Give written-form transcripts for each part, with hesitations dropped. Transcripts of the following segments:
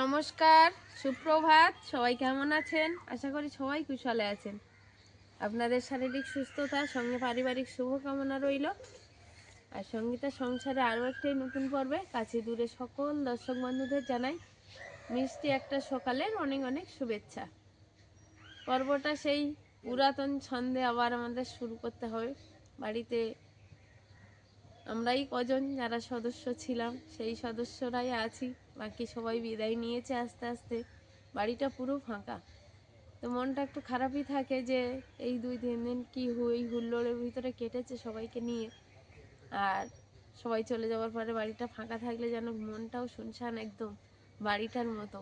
নমস্কার, সুপ্রভাত। সবাই কেমন আছেন? আশা করি সবাই কুশলে আছেন। আপনাদের শারীরিক সুস্থতার সঙ্গে পারিবারিক শুভকামনা রইল। আর সঙ্গীতা সংসারে আরও একটি নতুন পর্বে কাছে দূরে সকল দর্শক বন্ধুদের জানাই মিষ্টি একটা সকালের অনেক অনেক শুভেচ্ছা। পর্বটা সেই পুরাতন ছন্দে আবার আমাদের শুরু করতে হবে। বাড়িতে আমরাই কজন যারা সদস্য ছিলাম সেই সদস্যরাই আছি, বাকি সবাই বিদায় নিয়েছে আস্তে আস্তে। বাড়িটা পুরো ফাঁকা, তো মনটা একটু খারাপই থাকে যে এই 2-3 দিন কি হুল্লোড়ের ভিতরে কেটেছে সবাইকে নিয়ে। আর সবাই চলে যাওয়ার পরে বাড়িটা ফাঁকা থাকলে যেন মনটাও শুনশান একদম বাড়িটার মতো।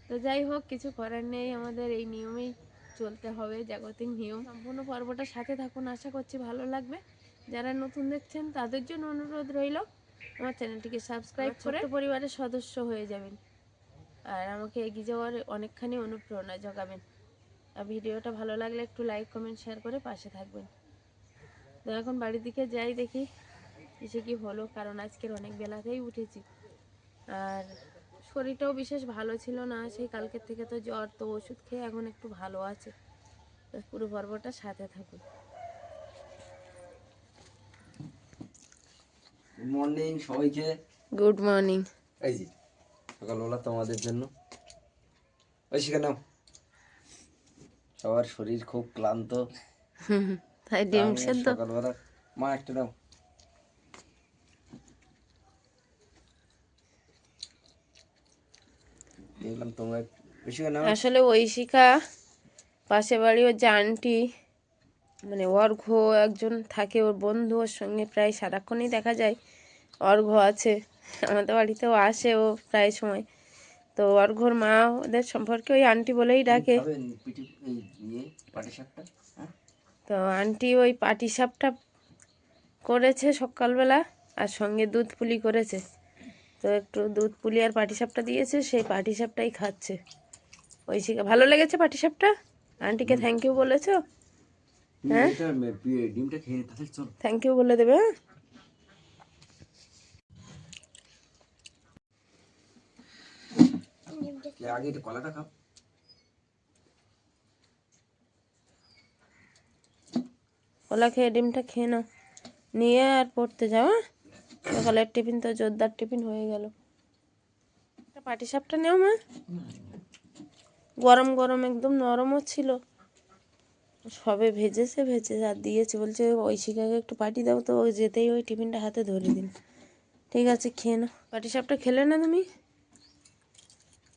তো যাই হোক, কিছু করার নেই, আমাদের এই নিয়মেই চলতে হবে, জাগতিক নিয়ম। সম্পূর্ণ পর্বটা সাথে থাকুন, আশা করছি ভালো লাগবে। যারা নতুন দেখছেন তাদের জন্য অনুরোধ রইল আমার চ্যানেলটিকে সাবস্ক্রাইব করে পরিবারের সদস্য হয়ে যাবেন আর আমাকে এগিয়ে যাওয়ার অনেকখানি অনুপ্রেরণা জোগাবেন। আর ভিডিওটা ভালো লাগলে একটু লাইক কমেন্ট শেয়ার করে পাশে থাকবেন। তো এখন বাড়ির দিকে যাই, দেখি এসে কি হলো, কারণ আজকের অনেক বেলাতেই উঠেছি আর শরীরটাও বিশেষ ভালো ছিল না সেই কালকের থেকে। তো জ্বর, তো ওষুধ খেয়ে এখন একটু ভালো আছে। তো পুরো পর্বটা সাথে থাকুন। গুড মর্নিং সবাইকে। Good morning. এই যে সকালবেলা তোমাদের জন্য ওই শিখে সবার শরীর খুব ক্লান্ত, তাই ডিম সেদ্ধ সকালবেলা মা একটা নাও। দেখলাম তোমরা বেশি নাও। আসলে ঐশিকা পাশে বাড়ি ওর যে আন্টি, মানে অর্ঘ একজন থাকে, ওর বন্ধু, ওর সঙ্গে প্রায় সারাক্ষণই দেখা যায়। অর্ঘ আছে আমাদের বাড়িতেও আসে ও প্রায় সময়। তো অর্ঘর মা ওদের সম্পর্কে ওই আন্টি বলেই ডাকে। তো আন্টি ওই পাটিসাপটা করেছে সকালবেলা আর সঙ্গে দুধ পুলি করেছে। তো একটু দুধ পুলি আর পাটিসাপটা দিয়েছে, সেই পাটিসাপটাই খাচ্ছে ঐশিকা। ভালো লেগেছে পাটিসাপটা? আন্টিকে থ্যাংক ইউ বলেছো? হ্যাঁ, থ্যাংক ইউ বলে দেবে। আগে একটু কলাটা খাও। কলা খেয়ে ডিমটা খেয়ে নাও, নিয়ে আর পড়তে যাও। সকালের টিফিন তো জোরদার টিফিন হয়ে গেল। পাটিসাপটা নেও মা, গরম গরম একদম নরমও ছিল, সবে ভেজে আর দিয়েছে। বলছে ঐশিকাকে একটু পাটি দাও, তো ওই যেতেই ওই টিফিনটা হাতে ধরে দিন। ঠিক আছে, খেয়ে নাও। পাটিসাপটা খেলে না তুমি?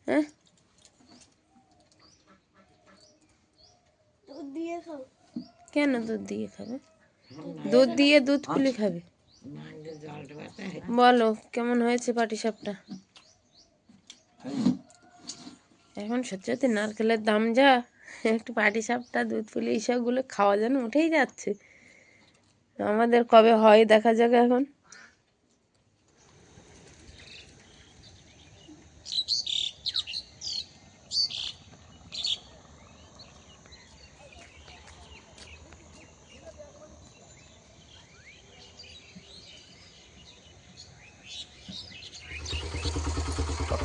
হ্যাঁ, কেন দুধ দিয়ে খাবে? দুধ দিয়ে দুধ পুলি খাবে? বলো কেমন হয়েছে পাটিসাপটা? এখন সত্যি সত্যি নারকেলের দাম যা, একটু পাটিসাপটা, দুধ পুলি এইসবগুলো খাওয়া যেন উঠেই যাচ্ছে। আমাদের কবে হয় দেখা যাক এখন।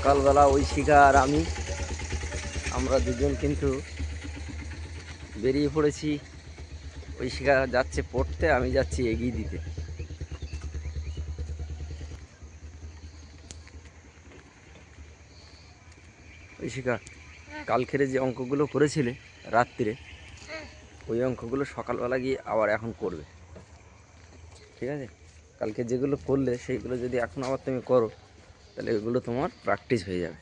সকালবেলা ঐশিকা আর আমরা দুজন কিন্তু বেরিয়ে পড়েছি। ঐশিকা যাচ্ছে পড়তে, আমি যাচ্ছি এগিয়ে দিতে। ঐশিকা, কালকের যে অঙ্কগুলো করেছিলে রাত্রিরে, ওই অঙ্কগুলো সকালবেলা গিয়ে আবার এখন করবে, ঠিক আছে? কালকে যেগুলো করলে সেইগুলো যদি এখন আবার তুমি করো তাহলে এগুলো তোমার প্র্যাকটিস হয়ে যাবে।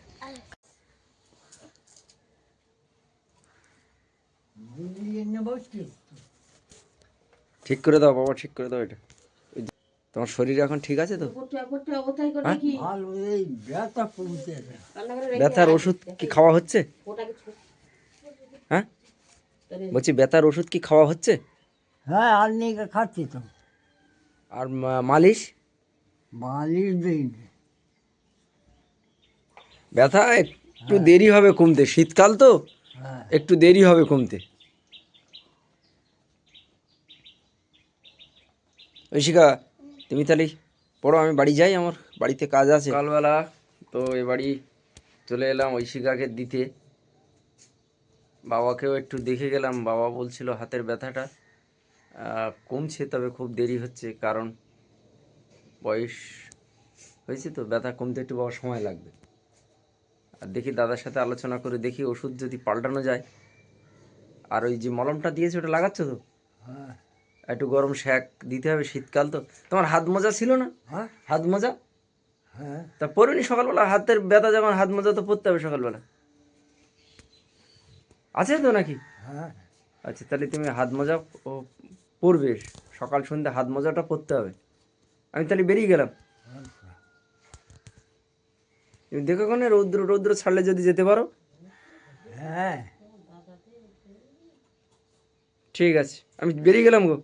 ঠিক করে দাও বাবা, ঠিক করে দাও। এটা তোমার শরীর এখন ঠিক আছে তো? ব্যথার ওষুধ কি খাওয়া হচ্ছে? হ্যাঁ বলছি, ব্যথার ওষুধ কি খাওয়া হচ্ছে? হ্যাঁ, আর নিয়ে খাচ্ছি তো। আর মালিশ? মালিশ দিই। ব্যথা একটু দেরি হবে কমতে, শীতকাল তো হ্যাঁ, একটু দেরি হবে কমতে। ঐশিকা, তুমি তাহলে পড়ো, আমি বাড়ি যাই, আমার বাড়িতে কাজ আছে। সকালবেলা তো এ বাড়ি চলে এলাম ঐশিকাকে দিতে। বাবাকেও একটু দেখে গেলাম। বাবা বলছিল হাতের ব্যথাটা কমছে, তবে খুব দেরি হচ্ছে, কারণ বয়স হয়েছে তো, ব্যথা কমতে একটু বাবা সময় লাগবে। আর দেখি দাদার সাথে আলোচনা করে দেখি ওষুধ যদি পাল্টানো যায়। আর ওই যে মলমটা দিয়েছে ওটা লাগাচ্ছ তো? হ্যাঁ একটু গরম শ্যাক দিতে হবে, শীতকাল তো। তোমার হাত মোজা ছিল না? হ্যাঁ হাত মোজা হ্যাঁ তা পরোনি সকালবেলা? হাতের ব্যথা যখন, হাত মোজা তো পরতে হবে সকালবেলা, আছে তো নাকি? হ্যাঁ আচ্ছা, তাহলে তুমি হাত মোজা ও পরবে, সকাল সন্ধ্যা হাত মোজাটা পরতে হবে। আমি তাহলে বেরিয়ে গেলাম। আচ্ছা। তুমি দেখো কোনে রৌদ্র রৌদ্র ছাড়লে যদি যেতে পারো। হ্যাঁ ঠিক আছে, আমি বেরিয়ে গেলাম গো।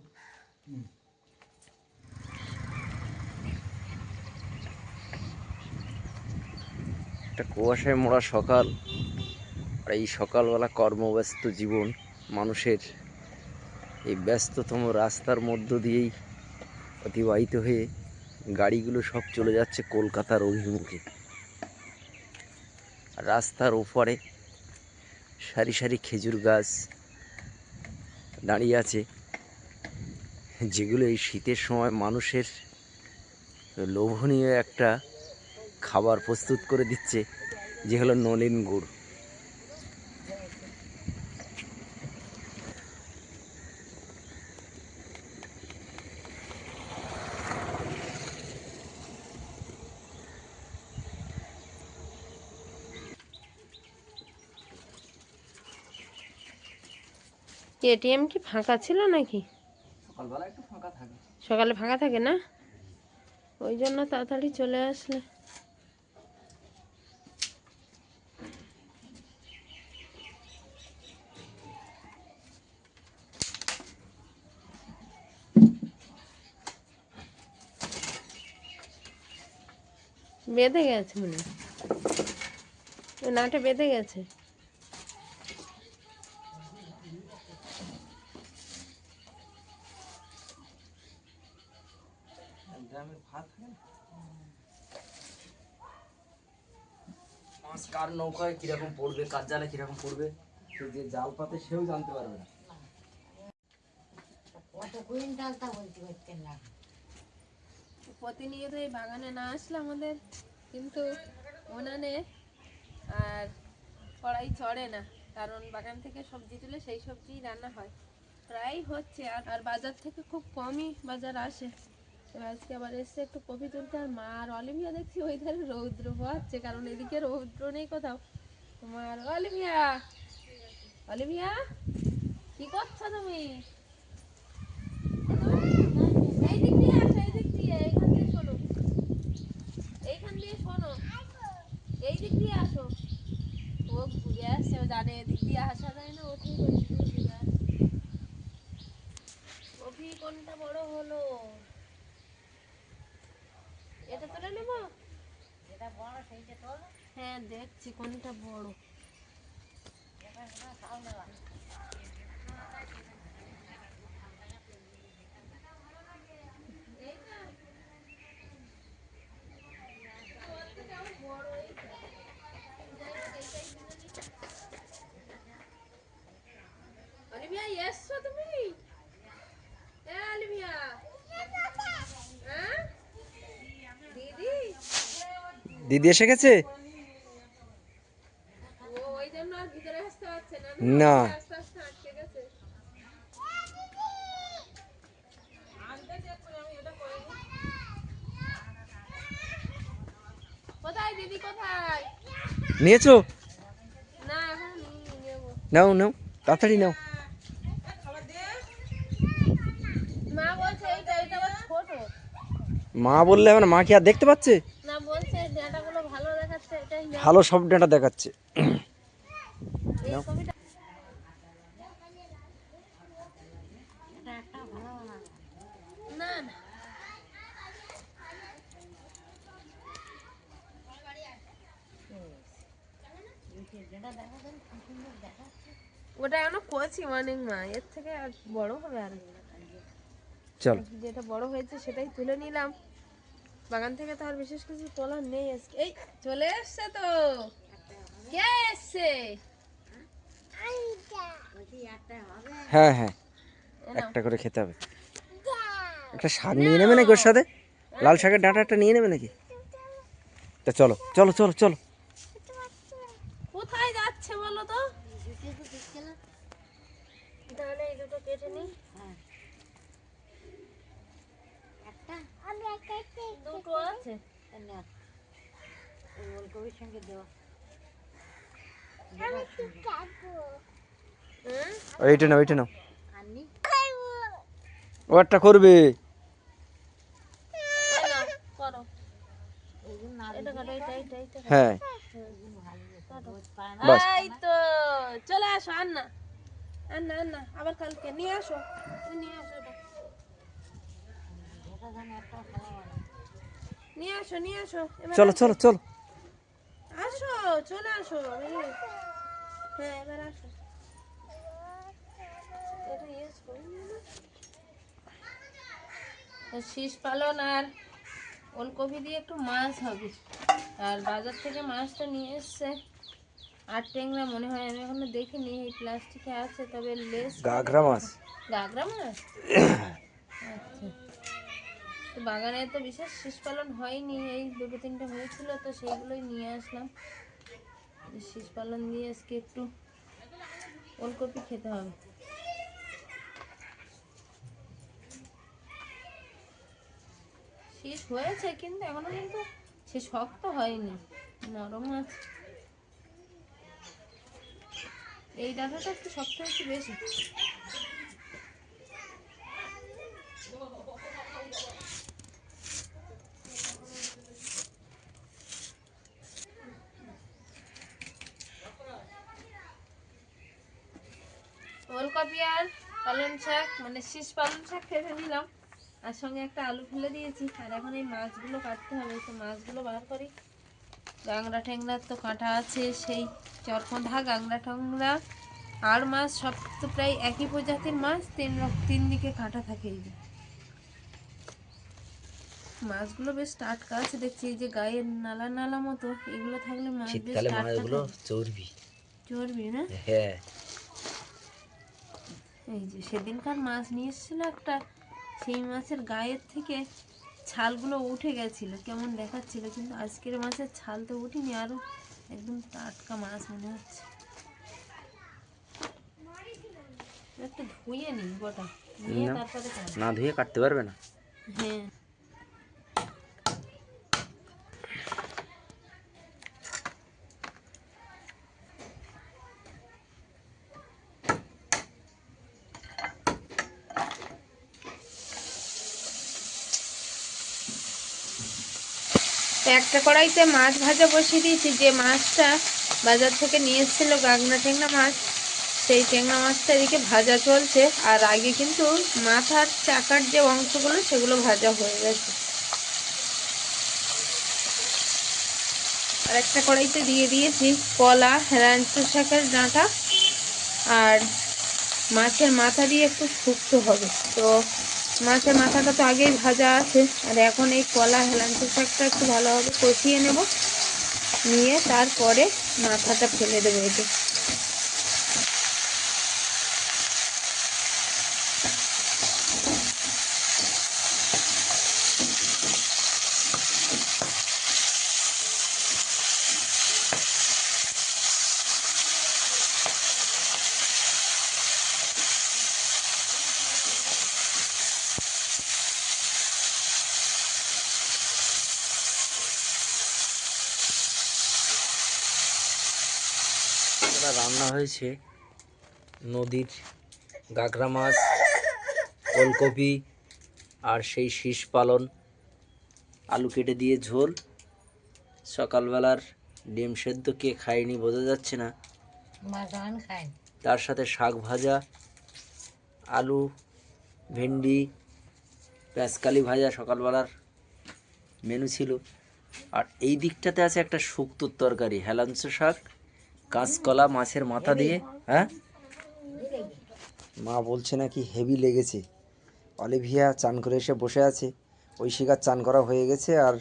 একটা কুয়াশায় মোড়া সকাল, আর এই সকালবেলা কর্মব্যস্ত জীবন মানুষের, এই ব্যস্ততম রাস্তার মধ্য দিয়েই অতিবাহিত হয়ে গাড়িগুলো সব চলে যাচ্ছে কলকাতার অভিমুখে। আর রাস্তার ওপারে সারি সারি খেজুর গাছ দাঁড়িয়ে আছে, যেগুলো এই শীতের সময় মানুষের লোভনীয় একটা খাবার প্রস্তুত করে দিচ্ছে, যে হলো নলেন গুড়। এটিএম কি ফাঁকা ছিল নাকি? সকালবেলা একটু ফাঁকা থাকে। সকালে ফাঁকা থাকে না, ওই জন্য তাড়াতাড়ি চলে আসলে। বেঁধে গেছে মনে হয়, ওই নাটে বেঁধে গেছে। মাছ কার নৌকায় কিরকম পড়বে, কার জালে কিরকম পড়বে, সে যে জাল পাতে সেও জানতে পারবে না। প্রতিনিয়ত এই বাগানে না আসলে আমাদের কিন্তু উনানে আর কড়াই চড়ে না, কারণ বাগান থেকে সবজি তুলে সেই সবজি রান্না হয়, প্রায় হচ্ছে। আর বাজার থেকে খুব কমই বাজার আসে। তো আজকে আবার এসছে একটু কপি তুলতে। আর মা আর অলিভিয়া দেখছি ওই ধারে রৌদ্র পোহাচ্ছে, কারণ এদিকে রৌদ্র নেই কোথাও। তোমার অলিভিয়া, অলিভিয়া কি করছো তুমি? এই দিক দিয়ে আসো, এই দিক দিয়ে, এইখান দিয়ে শোনো, এইখান দিয়ে শোনো, এই দিক দিয়ে আসো। ও ঘুরে আসছে, ও জানে এদিক দিয়ে আসা যায় না, ও ঠিক ওই দিক দিয়ে ঘুরে আসছে। কপি কোনটা বড় হলো? এটা তুলে নেবো? এটা বড়, সেইটা তোল। হ্যাঁ দেখছি কোনটা বড়। অলিভিয়া এসছো তুমি? এ অলিভিয়া, হ্যাঁ দিদি, দিদি এসে গেছে? ও ওই জন্য আর ভিতরে আসতে পারছে না, না। আস্তে আস্তে আটকে গেছে। কোথায় দিদি, কোথায়? নিয়েছো? না এখন নিয়ে নেবো। নাও নাও, তাড়াতাড়ি নাও। মা বলছে এইটা এইটা আবার ছোট। মা বললে হবে না, মা কি আর দেখতে পাচ্ছে? না বলছে ডাঁটাগুলো ভালো দেখাচ্ছে, এটাই নাও। ভালো সব ডাটা দেখাচ্ছে। এই নাও। কপিটা না না, ওটা এখনো কচি অনেক মা, এর থেকে আর বড় হবে। আর চল। যেটা বড় হয়েছে সেটাই তুলে নিলাম। বাগান থেকে তো আর বিশেষ কিছু তোলার নেই আজকে। এই চলে এসছে তো, কে এসছে? হ্যাঁ হ্যাঁ, এ নাও। একটা করে খেতে হবে। একটা শাক নিয়ে নেবে নাকি ওর সাথে? লাল শাকের ডাঁটা একটা নিয়ে নেবে নাকি? তা চলো চলো চলো চলো। কোথায় যাচ্ছে বলো তো? তাহলে এই দুটো কেটে নি। দুটো আছে। হুম? ওইটা নাও, ওইটা নাও। ও একটা করবে। এই নাও, করো। এটা কাটো, এটা কাটো। হ্যাঁ কাটো। বাস। এই তো চলে আসো। আন্না আন্না আন্না আবার কালকে নিয়ে আসো। তুমি নিয়ে আসো এটা। নিয়ে আসো নিয়ে আসো এবার চলো আসো। চলো চলো। আসো চলে আসো হ্যাঁ এবার আসো। এটা ইউজ করি শীষ পালন আর ওলকপি দিয়ে একটু মাছ হবে। আর বাজার থেকে মাছটা নিয়ে এসছে আর ট্যাংরা মনে হয়, আমি এখনো দেখিনি, এই প্লাস্টিকে আছে, তবে লেস গাগরা মাছ। গাগরা মাছ। আচ্ছা, তো বাগানে তো বিশেষ শীষ পালন হয়নি, এই দুটো তিনটে হয়েছিল, তো সেইগুলোই নিয়ে আসলাম। শীষ পালন দিয়ে আজকে একটু ওলকপি খেতে হবে। শীষ হয়েছে কিন্তু এখনো কিন্তু সে শক্ত হয়নি, নরম আছে। এই ডাঁটাটা একটু শক্ত একটু বেশি। ওলকপি আর পালং শাক মানে শীষ পালং শাক কেটে নিলাম, আর সঙ্গে একটা আলু ফেলে দিয়েছি। আর এখন এই মাছগুলো কাটতে হবে, তো মাছগুলো বার করি। গাংরা ট্যাংরার তো কাঁটা আছে, সেই চরকঁধা গাংরা ট্যাংরা আর মাছ সব তো প্রায় একই প্রজাতির মাছ, তিন দিকে কাঁটা থাকে। এই যে মাছগুলো বেশ টাটকা আছে দেখছি, এই যে গায়ের নালা নালা মতো এগুলো থাকলে মাছ বেশ শীতকালে মনে হয় টাটকা এগুলো থাকে। চর্বি। চর্বি না? হ্যাঁ এই যে সেদিনকার মাছ নিয়ে এসেছিল একটা, সেই মাছের গায়ের থেকে ছালগুলো উঠে গেছিল, কেমন দেখাচ্ছিল, কিন্তু আজকের মাছের ছাল তো উঠিনি, আরো একদম টাটকা মাছ মনে হচ্ছে। একটু ধুয়ে নিই গোটা, নিয়ে না, তারপরে কাটবো। না ধুয়ে কাটতে পারবে না। হ্যাঁ একটা কড়াইতে মাছ ভাজা বসিয়ে দিয়েছি, যে মাছটা বাজার থেকে নিয়ে এসেছিল গাগনা ট্যাংরা মাছ, সেই ট্যাংরা মাছটা এদিকে ভাজা চলছে। আর আগে কিন্তু মাথার চাকার যে অংশগুলো সেগুলো ভাজা হয়ে গেছে। আর একটা কড়াইতে দিয়ে দিয়েছি কলা, হেলাঞ্চো শাকের ডাঁটা আর মাছের মাথা দিয়ে একটু শুক্তো হবে। তো মাছের মাথাটা তো আগেই ভাজা আছে, আর এখন এই কলা হেলাঞ্চো শাকটা একটু ভালোভাবে কষিয়ে নেব, নিয়ে তারপরে মাথাটা ফেলে দেবো এতে। এটা রান্না হয়েছে নদীর গাগরা মাছ, ওলকপি আর সেই শীষ পালন, আলু কেটে দিয়ে ঝোল। সকালবেলার ডিম সেদ্ধ কে খায়নি বোঝা যাচ্ছে না, তার সাথে শাক ভাজা, আলু, ভেন্ডি, পেঁয়াজকালি ভাজা সকালবেলার মেনু ছিল। আর এই দিকটাতে আছে একটা শুক্তোর তরকারি, হেলাঞ্চো শাক, কাঁচকলা, মাছের মাথা দিয়ে। হ্যাঁ, মা বলছে নাকি হেভি লেগেছে। অলিভিয়া চান করে এসে বসে আছে, ঐশিকার চান করা হয়ে গেছে, আর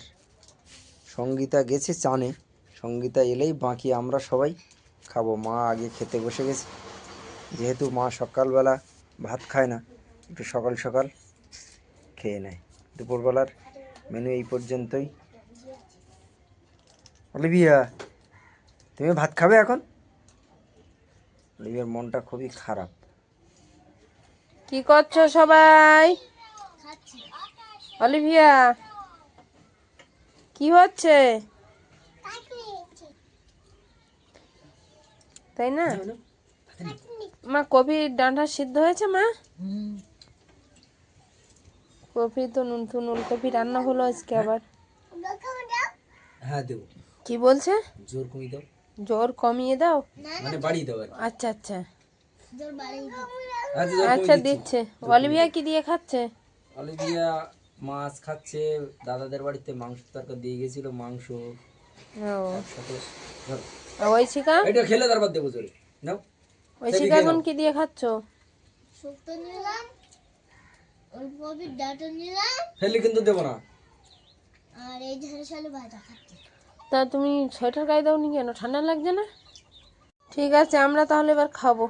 সঙ্গীতা গেছে চানে, সঙ্গীতা এলেই বাকি আমরা সবাই খাবো। মা আগে খেতে বসে গেছে, যেহেতু মা সকালবেলা ভাত খায় না, একটু সকাল সকাল খেয়ে নেয়। দুপুরবেলার মেনু এই পর্যন্তই। অলিভিয়া, তুমি ভাত খাবে এখন? অলিভিয়ার মনটা খুবই খারাপ। কি করছো সবাই? অলিভিয়া, কি হচ্ছে? তাই না মা? কপির ডাঁটা সিদ্ধ হয়েছে মা? কপি তো নতুন ওলকপি রান্না হলো আজকে আবার। হ্যাঁ দেবো। কি বলছে? জোর কমিয়ে দাও। জোর কমিয়ে দাও? মানে বাড়িয়ে দাও। আচ্ছা আচ্ছা আচ্ছা আচ্ছা দিচ্ছে। অলিভিয়া কি দিয়ে খাচ্ছে? অলিভিয়া মাছ খাচ্ছে। দাদাদের বাড়িতে মাংস তরকারি দিয়ে গেছিল, মাংস ও সাথে। ধরো, ঐশিকা, এটা খেলে তারপর দেবো জোরে। নাও। ঐশিকা এখন কি দিয়ে খাচ্ছ? শুক্তো নিলাম, ওলকপির ডাঁটা নিলাম, ফেললে কিন্তু দেবো না। আর এই ঝাল সালু ভাজা খাচ্ছি। তা তুমি সোয়েটার গায়ে দাওনি কেন? ঠান্ডা লাগছে না? ঠিক আছে, আমরা তাহলে এবার খাবো,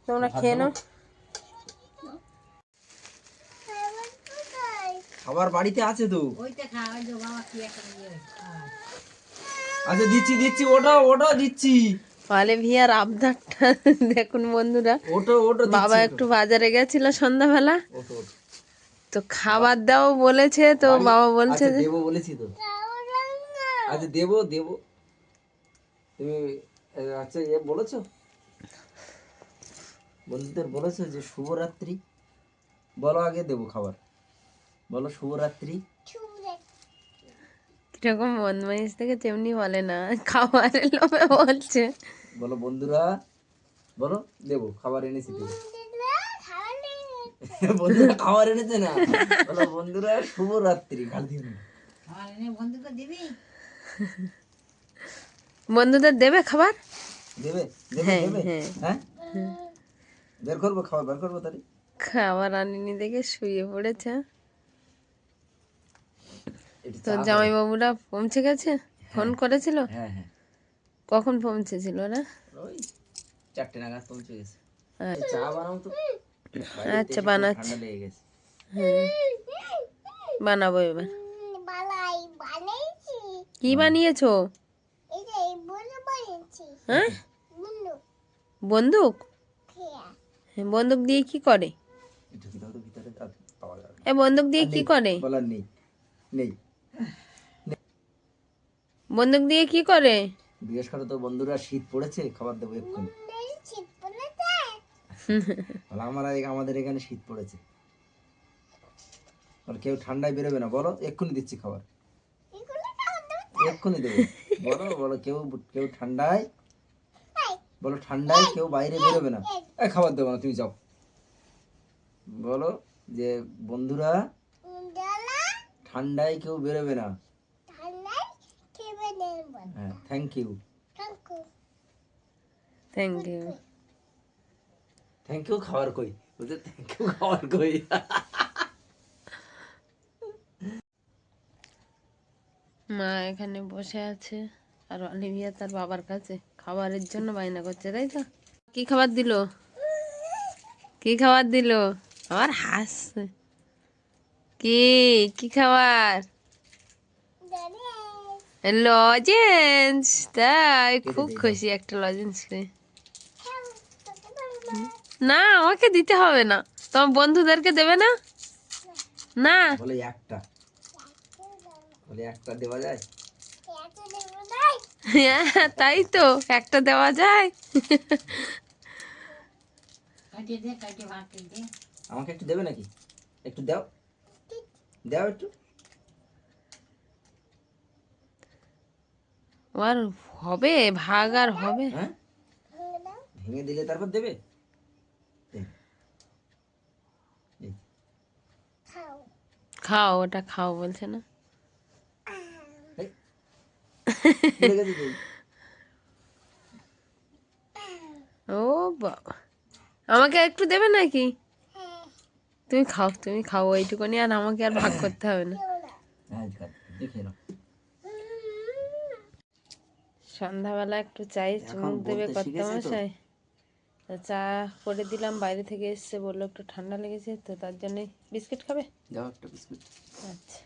তোমরা খেয়ে নাও। খাবার বাড়িতে আছে তো। আচ্ছা দিচ্ছি দিচ্ছি, ওটা ওটা দিচ্ছি। অলিভিয়ার আবদারটা দেখুন বন্ধুরা। ওটা ওটা বাবা একটু বাজারে গেছিল সন্ধ্যাবেলা, ওটা ওটা। তো খাবার দাও বলেছে, তো বাবা বলছে আচ্ছা যে দেবো বলেছি তো। আচ্ছা দেবো দেবো। তুমি আচ্ছা বলেছো, বন্ধুদের বলেছো যে শুভরাত্রি বলো, আগে দেবো খাবার। বলো শুভরাত্রি। কিরকম বদমাইশ থেকে তেমনি বলে না, খাবারের লোভে বলছে। বলো বন্ধুরা, বলো দেবো খাবার এনেছি দেবো। বন্ধুরা খাবার এনেছে না, বলো বন্ধুরা শুভরাত্রি। গাল দিও না। বন্ধুদের দেবে খাবার? দেবে দেবে হ্যাঁ, দেবে। হ্যাঁ। হ্যাঁ বের করবো, খাবার বের করবো তাহলে। খাবার আনিনি দেখে শুয়ে পড়েছে। একটু তো চা করো। জামাইবাবুরা পৌঁছে গেছে? ফোন করেছিল? হ্যাঁ হ্যাঁ, কখন পৌঁছেছিল না? ওই 4টে নাগাদ পৌঁছে গেছে। আচ্ছা। চা বানাও তো। বাইরে আচ্ছা, এসে খুব বানাচ্ছি। ঠান্ডা লেগে গেছে। হ্যাঁ, বানাবো এবার। বানাইছি, কি বানিয়েছো? এই যে এই বলে বানিয়েছি, হ্যাঁ, মুন্নু বন্দুক? খেয়া। হ্যাঁ, বন্দুক দিয়ে কি করে? একটু দাও তো ভিতরে, আর পাওয়া যাবে না। এ বন্দুক দিয়ে আর কি নেই, করে? বলার নেই নেই। বন্দুক দিয়ে কি করে? জিজ্ঞেস করো তো বন্ধুরা, শীত পড়েছে, খাবার দেবো এক্ষুনি। এই শীত পড়েছে, বলো আমাদের এখানে শীত পড়েছে। আর কেউ ঠান্ডায় বেরোবে না, বলো এক্ষুনি দিচ্ছি খাবার, এগুলো খাওয়া দাওয়া এক্ষুনি দেবো। বলো বলো কেউ কেউ ঠান্ডায়, বলো ঠান্ডায় কেউ বাইরে বেরোবে না। এই খাবার দেবো না, তুমি যাও। বলো যে বন্ধুরা জ্বালা ঠান্ডায় কেউ বেরোবে না। ঠান্ডায় খেবে নেব। হ্যাঁ থ্যাংক ইউ। কাকু থ্যাংক ইউ। থ্যাংক ইউ খাবার কই, বলছে থ্যাংক ইউ খাবার কই। মা এখানে বসে আছে, আর অলিভিয়া তার বাবার কাছে খাবারের জন্য বায়না করছে, তাই তো? কি খাবার দিল? কি খাবার দিল? আবার হাসছে। কি কি খাবার? লজেন্স? তাই? খুব খুশি একটা লজেন্স পেয়ে। না, আমাকে দিতে হবে না। তোমার বন্ধুদেরকে দেবে না? না। বলে একটা, বলে একটা দেওয়া যায়। হ্যাঁ, তাই তো, একটা দেওয়া যায়। আমাকে একটু দেবে নাকি? একটু দাও, দাও একটু। আর হবে ভাগ, আর হবে? হ্যাঁ ভেঙে দিলে তারপর দেবে। এই, এই। খাও, ওটা খাও বলছে না? এই, পড়ে গেছে তো। ও বাবা, আমাকে একটু দেবে নাকি? তুমি খাও, তুমি খাও ওইটুকুনি, আর আমাকে আর ভাগ করতে হবে না। হ্যাঁ দেখে নাও। সন্ধ্যাবেলা একটু চাই এখন চুমুক দেবে বলতে শিখেছে তো। কর্তামশাই, তা চা করে দিলাম, বাইরে থেকে এসছে, বললো একটু ঠান্ডা লেগেছে তো তার জন্যই। বিস্কিট খাবে? যাও একটা বিস্কুট। আচ্ছা।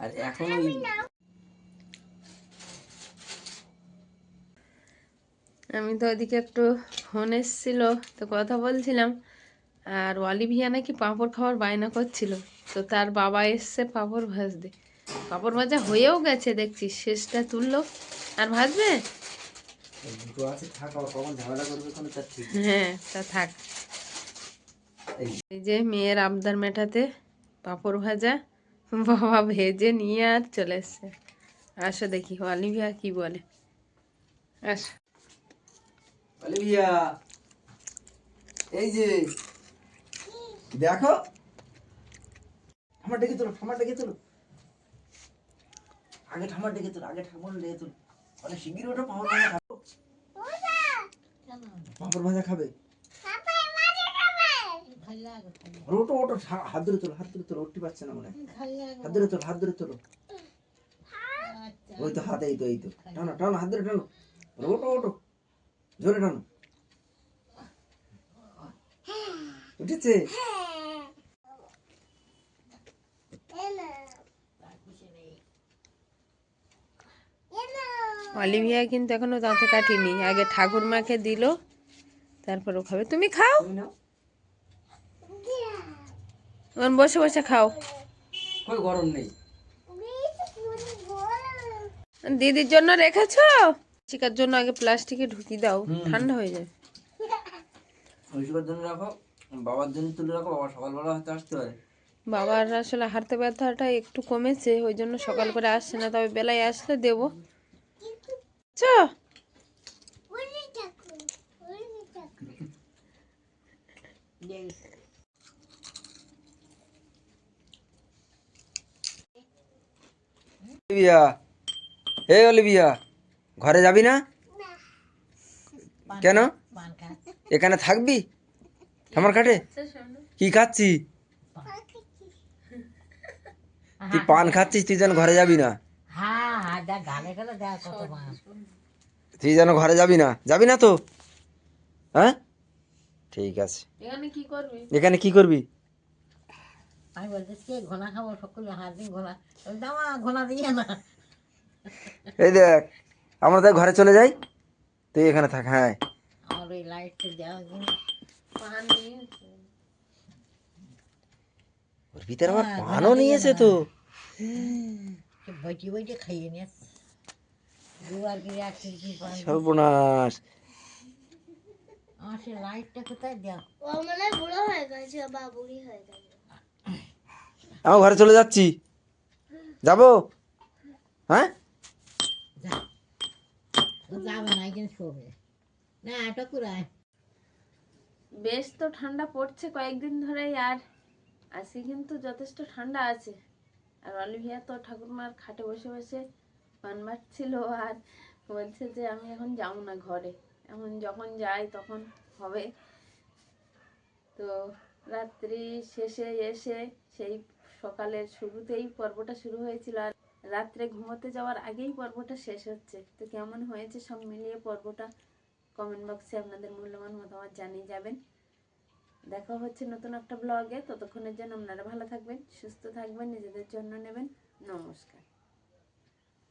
আর এখন ওই আমি তো ওদিকে একটু ফোন এসছিল তো কথা বলছিলাম, আর অলিভিয়া নাকি পাঁপড় খাওয়ার বায়না করছিল, তো তার বাবা এসছে পাঁপড় ভাজতে। পাঁপড় ভাজা হয়েও গেছে দেখছি, শেষটা তুললো। আর ভাজবে? এই দুটো আছে, থাক, আবার কখন ঝামেলা করবে কোনো তার ঠিক নেই। হ্যাঁ, তা থাক। এই এই যে মেয়ের আবদার মেটাতে পাঁপড় ভাজা বাবা ভেজে নিয়ে আর চলে এসছে। আসো দেখি অলিভিয়া কি বলে। আসো। অলিভিয়া, এই যে দেখো, ঠামার ডেকে তোলো, ঠামার ডেকে তোলো, আগে ঠামার ডেকে তোলো, আগে ঠামার ডেকে তোলো। মানে শিগগির ওটা পাঁপড় ভাজা খাবো। পাঁপড় ভাজা খাবে? ওটো ওটো, হাত ধরে তোলো, হাত ধরে তোলো, উঠতে পারছে না মনে হয়। হাত ধরে তোলো, হাত ধরে তোলো। ওই তো হাতে, এই তো, এই তো, টানো টানো, হাত ধরে টানো, ওটো ওটো, জোরে টানো। উঠেছে? অলিভিয়া কিন্তু এখনো দাঁতে কাটিনি, আগে ঠাকুরমাকে দিল, তারপর ও খাবে। তুমি খাও, তুমি নাও। এখন বসে বসে খাও। কই গরম নেই? দিদির জন্য রেখেছো? চিকার জন্য আগে প্লাস্টিকে ঢুকিয়ে দাও, ঠান্ডা হয়ে যায়। ঐশীর জন্য রাখো, বাবার জন্য তুলে রাখো, বাবা সকালবেলা হয়তো আসতে পারে। বাবার আসলে হাঁটতে ব্যথাটা একটু কমেছে, ওই জন্য সকাল করে আসছে না, তবে বেলায় আসলে দেবো। চ। অলিভিয়া, হে অলিভিয়া, ঘরে যাবি না? কেন? এখানে থাকবি আমার কাটে? কি খাচ্ছি? তুই পান খাচ্ছিস, তুই যেন ঘরে যাবি না। তুই যেন ঘরে যাবি না, যাবি না তো? হ্যাঁ, ঠিক আছে। এখানে কি করবি? এখানে কি করবি? আমি বলতেছি ঘোলা খাবো, সকলে হাত দিন ঘোলা, দামা ঘোলা দিয়ে না। এই দেখ, আমরা তাই ঘরে চলে যাই, তুই এখানে থাক। হ্যাঁ, আমার ওই লাইটটা দেওয়া কিনা পান নিয়ে ওর ভিতরে আবার পানও নিয়েছে তো। বইটি বইটি খাইয়ে নিয়ে দুবার করে এক কি পান। সর্বনাশ। আমার সেই লাইটটা কোথায় দেওয়া? ও মানে বুড়ো হয়ে গেছে বা বুড়ি হয়ে গেছে। আমার ঘরে চলে যাচ্ছি, যাবো? হ্যাঁ, যাবে না, একদিন শোবে না, এটা কুড়ায়। বেশ তো ঠান্ডা পড়ছে কয়েকদিন ধরেই, আর আজকে কিন্তু যথেষ্ট ঠান্ডা আছে। আর অলিভিয়া তো ঠাকুরমার খাটে বসে বসে পান বাটছিল, আর বলছে যে আমি এখন যাবো না ঘরে, এখন যখন যাই তখন হবে। তো রাত্রি শেষে এসে সেই সকালের শুরুতেই পর্বটা শুরু হয়েছিল, আর রাত্রে ঘুমোতে যাওয়ার আগেই পর্বটা শেষ হচ্ছে। তো কেমন হয়েছে সব মিলিয়ে পর্বটা কমেন্ট বক্সে আপনাদের মূল্যবান মতামত জানিয়ে যাবেন। দেখা হচ্ছে নতুন একটা ব্লগে, ততক্ষণের জন্য আপনারা ভালো থাকবেন, সুস্থ থাকবেন, নিজেদের জন্য নেবেন। নমস্কার।